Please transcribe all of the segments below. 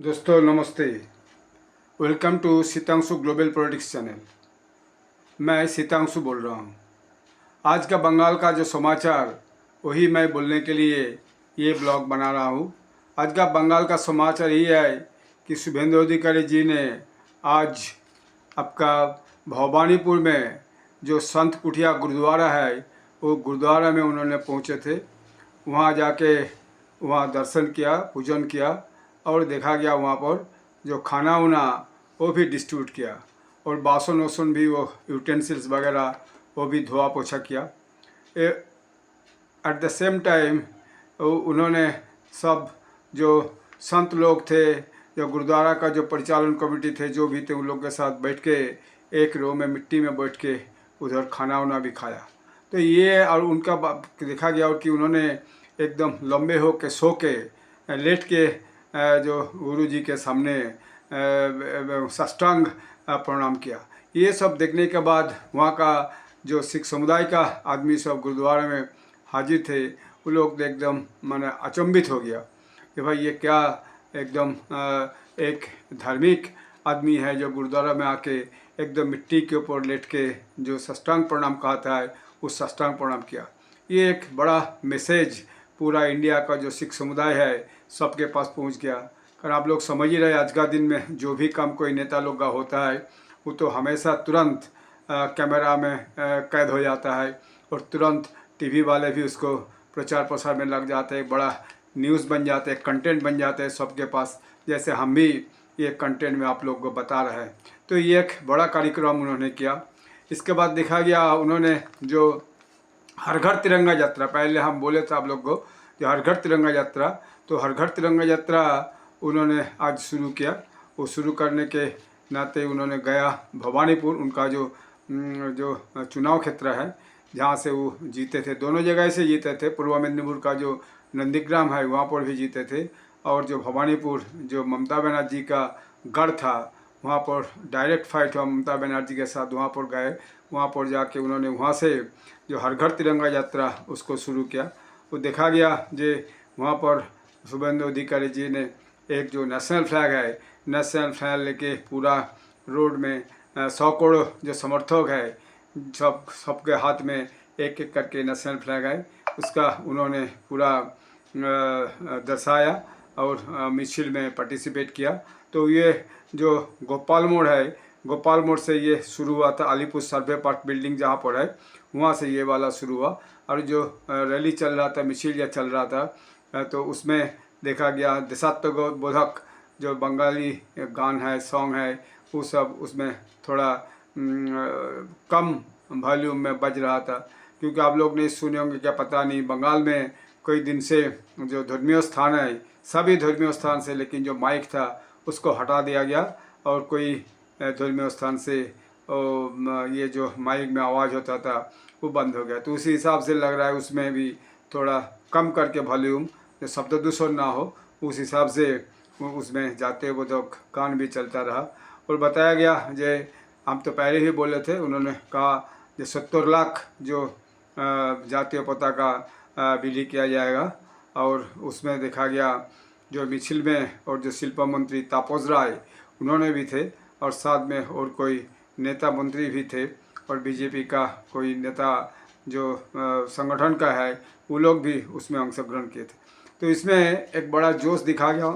दोस्तों नमस्ते। Welcome to Sitanshu global politics channel. मैं सीतांशु बोल रहा हूँ। आज का बंगाल का जो समाचार वही मैं बोलने के लिए ये ब्लॉग बना रहा हूँ। आज का बंगाल का समाचार ये है कि शुभेंदु अधिकारी जी ने आज आपका भवानीपुर में जो संत कुटिया गुरुद्वारा है वो गुरुद्वारा में उन्होंने पहुँचे थे। वहाँ जाके वहाँ दर्शन किया, पूजन किया और देखा गया वहाँ पर जो खाना वाना वो भी डिस्ट्रीब्यूट किया और बासन वासन भी वो यूटेंसिल्स वगैरह वो भी धोआ पोछा किया। एट द सेम टाइम उन्होंने सब जो संत लोग थे, जो गुरुद्वारा का जो परिचालन कमेटी थे, जो भी थे, उन लोग के साथ बैठ के एक रो में मिट्टी में बैठ के उधर खाना वाना भी खाया। तो ये और उनका देखा गया और कि उन्होंने एकदम लंबे हो के सो के लेट के जो गुरु जी के सामने साष्टांग प्रणाम किया। ये सब देखने के बाद वहाँ का जो सिख समुदाय का आदमी सब गुरुद्वारे में हाजिर थे, वो लोग एकदम माने अचंभित हो गया कि भाई ये क्या एकदम एक धार्मिक आदमी है जो गुरुद्वारा में आके एकदम मिट्टी के ऊपर लेट के जो साष्टांग प्रणाम कहता है उस साष्टांग प्रणाम किया। ये एक बड़ा मैसेज पूरा इंडिया का जो सिख समुदाय है सबके पास पहुंच गया। कारण आप लोग समझ ही रहे, आज का दिन में जो भी काम कोई नेता लोग का होता है वो तो हमेशा तुरंत कैमरा में कैद हो जाता है और तुरंत टीवी वाले भी उसको प्रचार प्रसार में लग जाते हैं, बड़ा न्यूज़ बन जाते हैं, कंटेंट बन जाते हैं सबके पास, जैसे हम भी ये कंटेंट में आप लोग को बता रहे हैं। तो ये एक बड़ा कार्यक्रम उन्होंने किया। इसके बाद देखा गया उन्होंने जो हर घर तिरंगा यात्रा, पहले हम बोले थे आप लोग को जो हर घर तिरंगा यात्रा, तो हर घर तिरंगा यात्रा उन्होंने आज शुरू किया। वो शुरू करने के नाते उन्होंने गया भवानीपुर, उनका जो चुनाव क्षेत्र है जहाँ से वो जीते थे, दोनों जगह से जीते थे। पूर्व मेदिनीपुर का जो नंदीग्राम है वहाँ पर भी जीते थे और जो भवानीपुर जो ममता बनर्जी का गढ़ था वहाँ पर डायरेक्ट फाइट हुआ ममता बनर्जी के साथ। वहाँ पर गए, वहाँ पर जाके उन्होंने वहाँ से जो हर घर तिरंगा यात्रा उसको शुरू किया। वो देखा गया जे वहाँ पर शुभेंदु अधिकारी जी ने एक जो नेशनल फ्लैग है, नेशनल फ्लैग लेके पूरा रोड में 100 करोड़ जो समर्थक है सबके हाथ में एक एक करके नेशनल फ्लैग है, उसका उन्होंने पूरा दर्शाया और मिছিল में पार्टिसिपेट किया। तो ये जो गोपाल मोड़ है, गोपाल मोड़ से ये शुरू हुआ था, अलीपुर सर्वे पार्क बिल्डिंग जहाँ पर है वहाँ से ये वाला शुरू हुआ। और जो रैली चल रहा था, मिছিল या चल रहा था, तो उसमें देखा गया देशात्मबोधक जो बंगाली गान है, सॉन्ग है, वो सब उसमें थोड़ा कम वॉल्यूम में बज रहा था, क्योंकि आप लोग नहीं सुने होंगे क्या पता नहीं, बंगाल में कई दिन से जो धर्मीय स्थान है, सभी धर्मीय स्थान से, लेकिन जो माइक था उसको हटा दिया गया और कोई धर्मीय स्थान से ये जो माइक में आवाज़ होता था वो बंद हो गया। तो उसी हिसाब से लग रहा है उसमें भी थोड़ा कम करके वॉल्यूम, जो शब्द दूषण ना हो उस हिसाब से उसमें जाते वो तो गान भी चलता रहा। और बताया गया जे हम तो पहले ही बोले थे, उन्होंने कहा जो 70 लाख जो जातीय पताका विली किया जाएगा। और उसमें देखा गया जो मिছিল में और जो शिल्प मंत्री तापस राय उन्होंने भी थे और साथ में और कोई नेता मंत्री भी थे और बीजेपी का कोई नेता जो संगठन का है वो लोग भी उसमें अंशग्रहण किए थे। तो इसमें एक बड़ा जोश दिखा गया,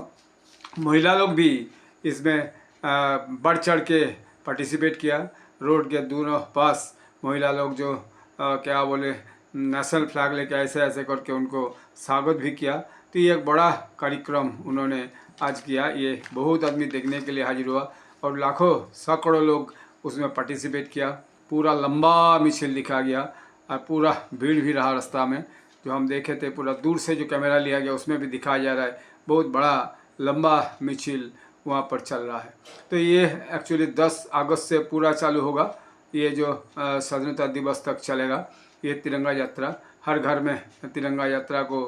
महिला लोग भी इसमें बढ़ चढ़ के पार्टिसिपेट किया। रोड के दोनों पास महिला लोग जो क्या बोले नेशनल फ्लैग लेके ऐसे ऐसे करके उनको स्वागत भी किया। तो ये एक बड़ा कार्यक्रम उन्होंने आज किया। ये बहुत आदमी देखने के लिए हाजिर हुआ और लाखों सैकड़ों लोग उसमें पार्टिसिपेट किया। पूरा लंबा मिছিল दिखा गया और पूरा भीड़ भी रहा रास्ता में, जो हम देखे थे पूरा दूर से जो कैमरा लिया गया उसमें भी दिखाया जा रहा है, बहुत बड़ा लंबा मिছিল वहाँ पर चल रहा है। तो ये एक्चुअली 10 अगस्त से पूरा चालू होगा, ये जो स्वतंत्रता दिवस तक चलेगा ये तिरंगा यात्रा। हर घर में तिरंगा यात्रा को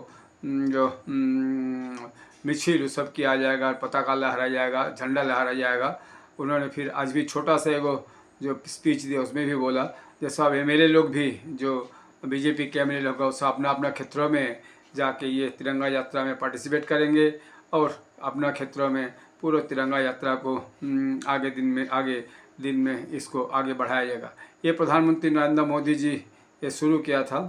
जो मिছিল सब किया जाएगा, पताका लहराया जाएगा, झंडा लहराया जाएगा। उन्होंने फिर आज भी छोटा सा एगो जो स्पीच दिया उसमें भी बोला जो सब एमएलए लोग भी जो बीजेपी के एमएलए लोग हैं सब अपना अपना क्षेत्रों में जाके ये तिरंगा यात्रा में पार्टिसिपेट करेंगे और अपना क्षेत्रों में पूरा तिरंगा यात्रा को आगे दिन में इसको आगे बढ़ाया जाएगा। ये प्रधानमंत्री नरेंद्र मोदी जी ये शुरू किया था,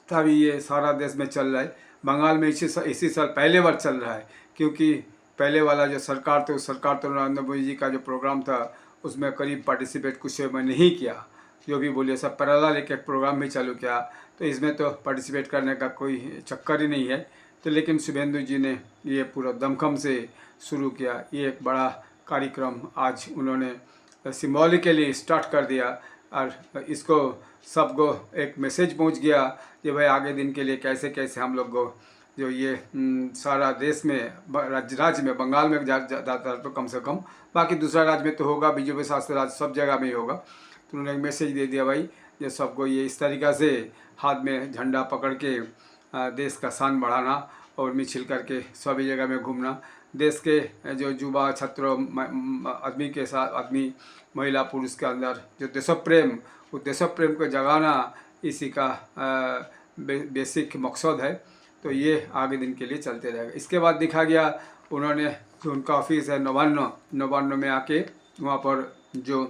तभी ये सारा देश में चल रहा है। बंगाल में इसी साल पहले बार चल रहा है, क्योंकि पहले वाला जो सरकार थी उस सरकार तो नरेंद्र मोदी जी का जो प्रोग्राम था उसमें करीब पार्टिसिपेट कुछ में नहीं किया, जो भी बोलिए सब पैरेलल एक प्रोग्राम भी चालू किया, तो इसमें तो पार्टिसिपेट करने का कोई चक्कर ही नहीं है। तो लेकिन शुभेंदु जी ने ये पूरा दमखम से शुरू किया, ये एक बड़ा कार्यक्रम आज उन्होंने सिम्बॉलिकली स्टार्ट कर दिया, और इसको सबको एक मैसेज पहुंच गया कि भाई आगे दिन के लिए कैसे कैसे हम लोग को जो ये सारा देश में राज्य में बंगाल में ज़्यादा तो कम से कम, बाकी दूसरा राज्य में तो होगा, बीजेपी शासित राज्य सब जगह में ही होगा। तो उन्होंने एक मैसेज दे दिया भाई ये सबको ये इस तरीक़ा से हाथ में झंडा पकड़ के देश का शान बढ़ाना और मिছিল करके सभी जगह में घूमना, देश के जो युवा छात्रों आदमी के साथ आदमी महिला पुरुष के अंदर जो देशप्रेम, उस देशप्रेम को जगाना इसी का बेसिक मकसद है। तो ये आगे दिन के लिए चलते रहेगा। इसके बाद देखा गया उन्होंने जो उनका ऑफिस है नवान्न में आके वहाँ पर जो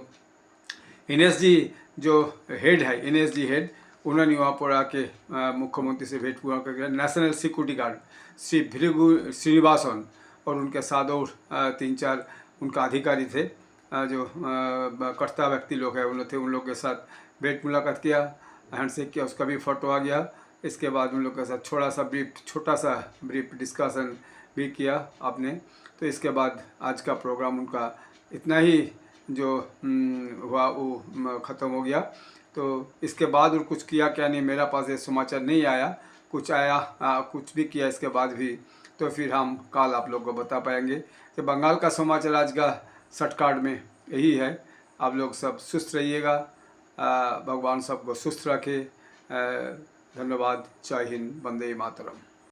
NSG जो हेड है, NSG हेड, उन्होंने वहाँ पर आके मुख्यमंत्री से भेंट हुआ करके national security guard Shri Bhrigu Srinivasan और उनके साथ और 3-4 उनका अधिकारी थे, जो कर्ता व्यक्ति लोग हैं उन लोग के साथ भेंट मुलाकात किया, हैंडशेक किया, उसका भी फोटो आ गया। इसके बाद उन लोग के साथ छोटा सा ब्रीफ डिस्कशन भी किया आपने। तो इसके बाद आज का प्रोग्राम उनका इतना ही जो हुआ वो ख़त्म हो गया। तो इसके बाद और कुछ किया क्या नहीं, मेरा पास ये समाचार नहीं आया, कुछ आया कुछ भी किया इसके बाद भी, तो फिर हम कल आप लोग को बता पाएंगे। तो बंगाल का समाचार आज का शॉर्टकट में यही है। आप लोग सब सुस्त रहिएगा, भगवान सबको सुस्त रखे। धन्यवाद। जय हिंद, वंदे मातरम।